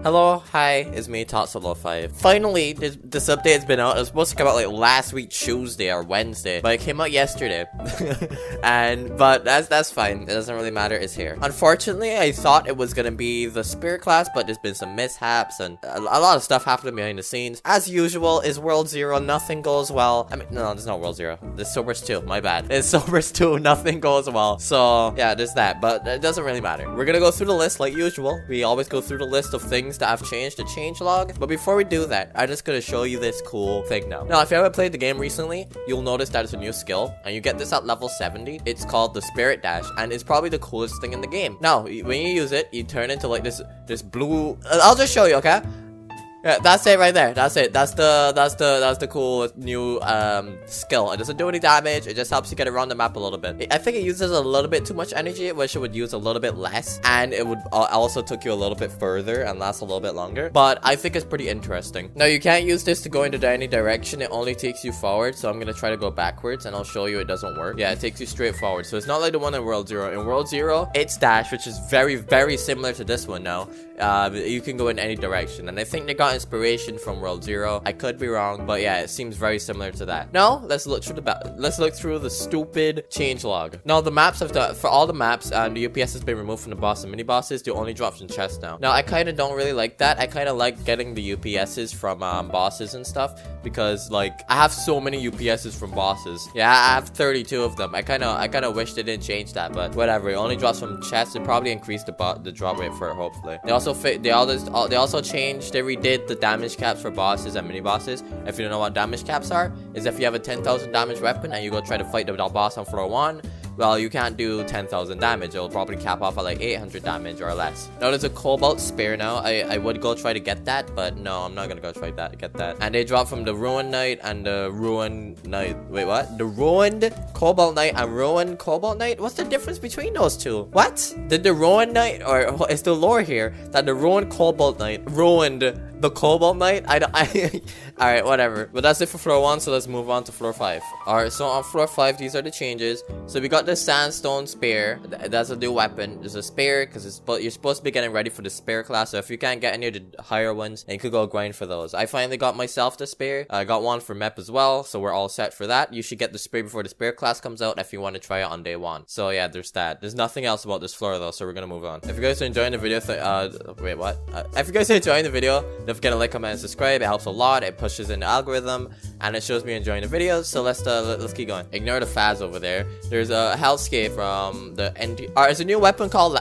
Hello, hi, it's me, toxiclowfive. Finally, this update has been out. It was supposed to come out like last week Tuesday or Wednesday, but it came out yesterday. But that's fine. It doesn't really matter. It's here. Unfortunately, I thought it was gonna be the spirit class, but there's been some mishaps and a lot of stuff happening behind the scenes. As usual, is World 0. Nothing goes well. I mean, no, there's not World 0. There's Swordburst 2. My bad. It's Swordburst 2. Nothing goes well. So yeah, there's that. But it doesn't really matter. We're gonna go through the list like usual. We always go through the list of things that have changed, the change log. But before we do that, I'm just gonna show you this cool thing now. Now, if you haven't played the game recently, you'll notice that it's a new skill, and you get this at level 70. It's called the Spirit Dash, and it's probably the coolest thing in the game. Now, when you use it, you turn into like this blue. I'll just show you, okay? Yeah, that's it right there. That's it. That's the cool new skill. It doesn't do any damage. It just helps you get around the map a little bit. I think it uses a little bit too much energy. I wish it would use a little bit less, and it would also took you a little bit further and last a little bit longer. But I think it's pretty interesting. Now, you can't use this to go into any direction. It only takes you forward. So I'm gonna try to go backwards, and I'll show you it doesn't work. Yeah, it takes you straight forward. So it's not like the one in World 0. In World 0, it's dash, which is very similar to this one now. You can go in any direction, and I think they got inspiration from World 0. I could be wrong, but yeah, it seems very similar to that. Now, let's look through the stupid change log. Now, the maps for all the maps, the UPS has been removed from the boss and mini bosses. They only drop from chests now. Now, I kind of don't really like that. I kind of like getting the UPSs from bosses and stuff, because like I have so many UPSs from bosses. Yeah, I have 32 of them. I kind of wish they didn't change that, but whatever. It only drops from chests. It probably increased the drop rate for it, hopefully. They also redid the damage caps for bosses and mini bosses. If you don't know what damage caps are, is if you have a 10,000 damage weapon and you go try to fight the boss on floor 1, well, you can't do 10,000 damage. It'll probably cap off at like 800 damage or less. Now, there's a cobalt spear now. I would go try to get that, but no, I'm not gonna go try to get that. And they drop from the Ruined Knight and the Ruined Knight. Wait, what? The Ruined Cobalt Knight and Ruined Cobalt Knight? What's the difference between those two? What? Did the Ruined Knight, or is the lore here that the Ruined Cobalt Knight ruined the Cobalt Knight? Alright, whatever. But that's it for floor 1, so let's move on to floor 5. Alright, so on floor 5, these are the changes. So we got the Sandstone Spear. That's a new weapon. There's a spear, because you're supposed to be getting ready for the spear class. So if you can't get any of the higher ones, then you could go grind for those. I finally got myself the spear. I got one for MEP as well, so we're all set for that. You should get the spear before the spear class comes out if you want to try it on day 1. So yeah, there's that. There's nothing else about this floor though, so we're gonna move on. If you guys are enjoying the video, wait, what? If you guys are enjoying the video, don't forget to like, comment, and subscribe. It helps a lot. It pushes in the algorithm, and it shows me enjoying the videos. So let's keep going. Ignore the Faz over there. There's a Hellscape from the there's a new weapon called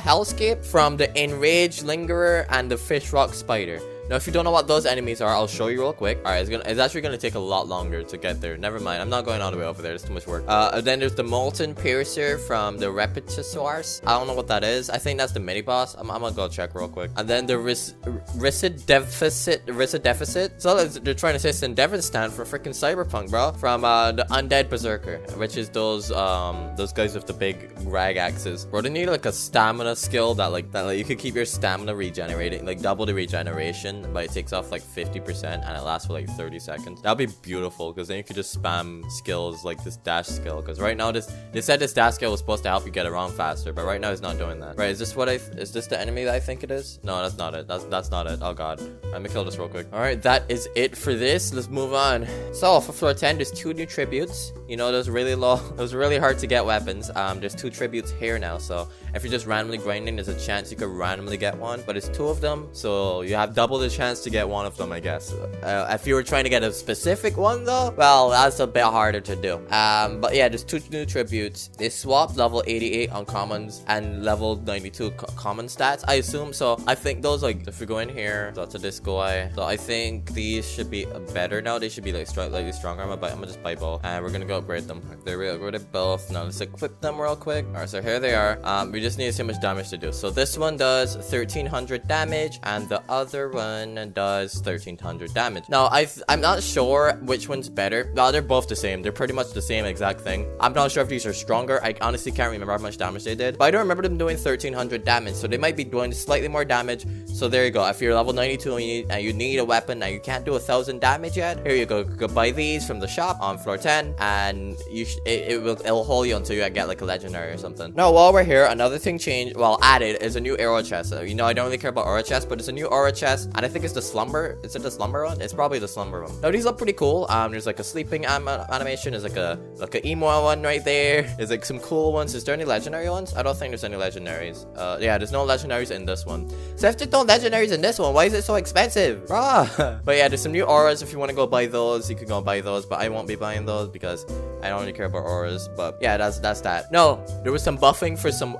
Hellscape from the Enraged Lingerer and the Fish Rock Spider. Now, if you don't know what those enemies are, I'll show you real quick. Alright, it's actually gonna take a lot longer to get there. Never mind, I'm not going all the way over there. It's too much work. Then there's the Molten Piercer from the Repetisaurus. I don't know what that is. I think that's the mini boss. I'm gonna go check real quick. And then the Rissid Deficit. So they're trying to say Endeavor stand for freaking Cyberpunk, bro. From the Undead Berserker, which is those guys with the big rag axes. Bro, they need like a stamina skill that you could keep your stamina regenerating, like double the regeneration. But it takes off like 50% and it lasts for like 30 seconds. That'd be beautiful, because then you could just spam skills like this dash skill. Because right now they said this dash skill was supposed to help you get around faster, but right now it's not doing that. Right, is this the enemy that I think it is? No, that's not it. That's not it. Oh god. Let me kill this real quick. Alright, that is it for this. Let's move on. So for floor 10, there's 2 new tributes. You know, those really low, those really hard to get weapons. There's 2 tributes here now, so if you're just randomly grinding, there's a chance you could randomly get one, but it's 2 of them, so you have double the chance to get one of them, I guess. If you were trying to get a specific one though, well, that's a bit harder to do. But yeah, there's 2 new tributes. They swapped level 88 uncommons and level 92 common stats, I assume. So I think those, like, if we go in here to this guy, so I think these should be better now. They should be like slightly stronger. I'm gonna just buy both, and we're gonna go upgrade them. They're real good at both. Now let's equip them real quick. Alright, so here they are. We just need to see how much damage to do. So this one does 1300 damage, and the other one one does 1300 damage. Now, I'm not sure which one's better. No, they're both the same. They're pretty much the same exact thing. I'm not sure if these are stronger. I honestly can't remember how much damage they did, but I don't remember them doing 1300 damage, so they might be doing slightly more damage. So there you go. If you're level 92 and you need a weapon and you can't do 1000 damage yet, here you go. Go buy these from the shop on floor 10, and it'll hold you until you get like a legendary or something. Now, while we're here, another thing changed, well, added, is a new aura chest. You know, I don't really care about aura chest, but it's a new aura chest, and I think it's the slumber. Is it the slumber one? It's probably the slumber one. Now, these look pretty cool. There's like a sleeping animation. There's like a emo one right there. There's like some cool ones. Is there any legendary ones? I don't think there's any legendaries. Yeah, there's no legendaries in this one. So if there's no legendaries in this one, why is it so expensive? But yeah, there's some new auras. If you want to go buy those, you can go buy those, but I won't be buying those because I don't really care about auras. But yeah, that's that. No, there was some buffing for some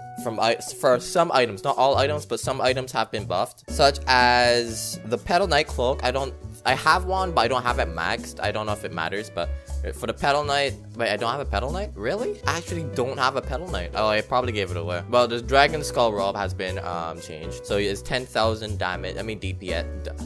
items. Not all items, but some items have been buffed, such as the Petal Knight cloak. I have one, but I don't have it maxed. I don't know if it matters, but for the Petal Knight, wait, I don't have a Petal Knight? Really? I actually don't have a Petal Knight. Oh, I probably gave it away. Well, the Dragon Skull robe has been changed, so it's 10,000 damage. I mean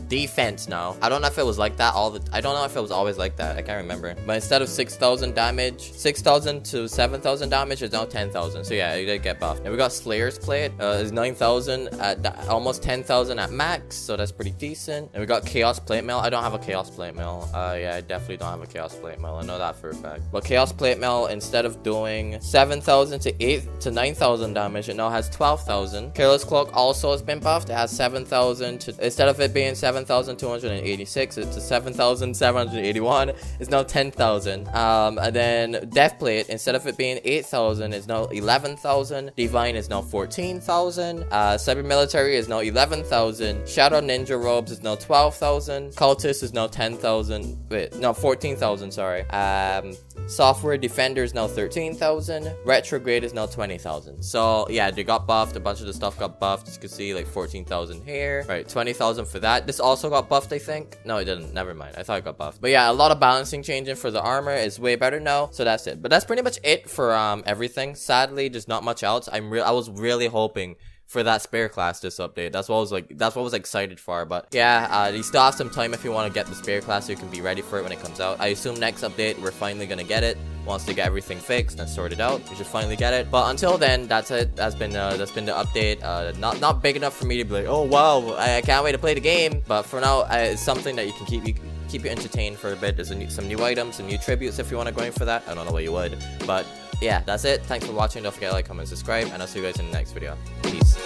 defense now. I don't know if it was like that I don't know if it was always like that. I can't remember. But instead of 6,000 damage, 6,000 to 7,000 damage is now 10,000. So yeah, it did get buffed. And we got Slayer's Plate. It's 9,000 at almost 10,000 at max, so that's pretty decent. And we got Chaos Plate Mail. I don't have a Chaos Plate Mail. Yeah, I definitely don't have a Chaos Plate Mail. I know that for a fact. But Chaos Plate Mail, instead of doing 7,000 to 9,000 damage, it now has 12,000. Careless Cloak also has been buffed. It has 7,000 to, instead of it being 7,286, it's 7,781. It's now 10,000. And then Death Plate, instead of it being 8,000, is now 11,000. Divine is now 14,000. Cyber Military is now 11,000. Shadow Ninja Robes is now 12,000. Cultist is now 10,000. Wait, no, 14,000, sorry. Software Defender is now 13,000. Retrograde is now 20,000. So yeah, they got buffed. A bunch of the stuff got buffed. As you can see, like 14,000 here. Right, 20,000 for that. This also got buffed, I think. No, it didn't. Never mind. I thought it got buffed. But yeah, a lot of balancing changing for the armor. Is way better now. So that's it. But that's pretty much it for everything. Sadly, there's not much else. I was really hoping for that spare class this update. That's what I was excited for. But yeah, you still have some time if you want to get the spare class so you can be ready for it when it comes out. I assume next update we're finally gonna get it. Once they get everything fixed and sorted out, we should finally get it. But until then, that's it. That's been the update. Not big enough for me to be like, oh wow, I can't wait to play the game. But for now, it's something that you can keep you entertained for a bit. There's some new items, some new tributes if you want to go in for that. I don't know what you would, but yeah, that's it. Thanks for watching. Don't forget to like, comment, subscribe, and I'll see you guys in the next video. Peace.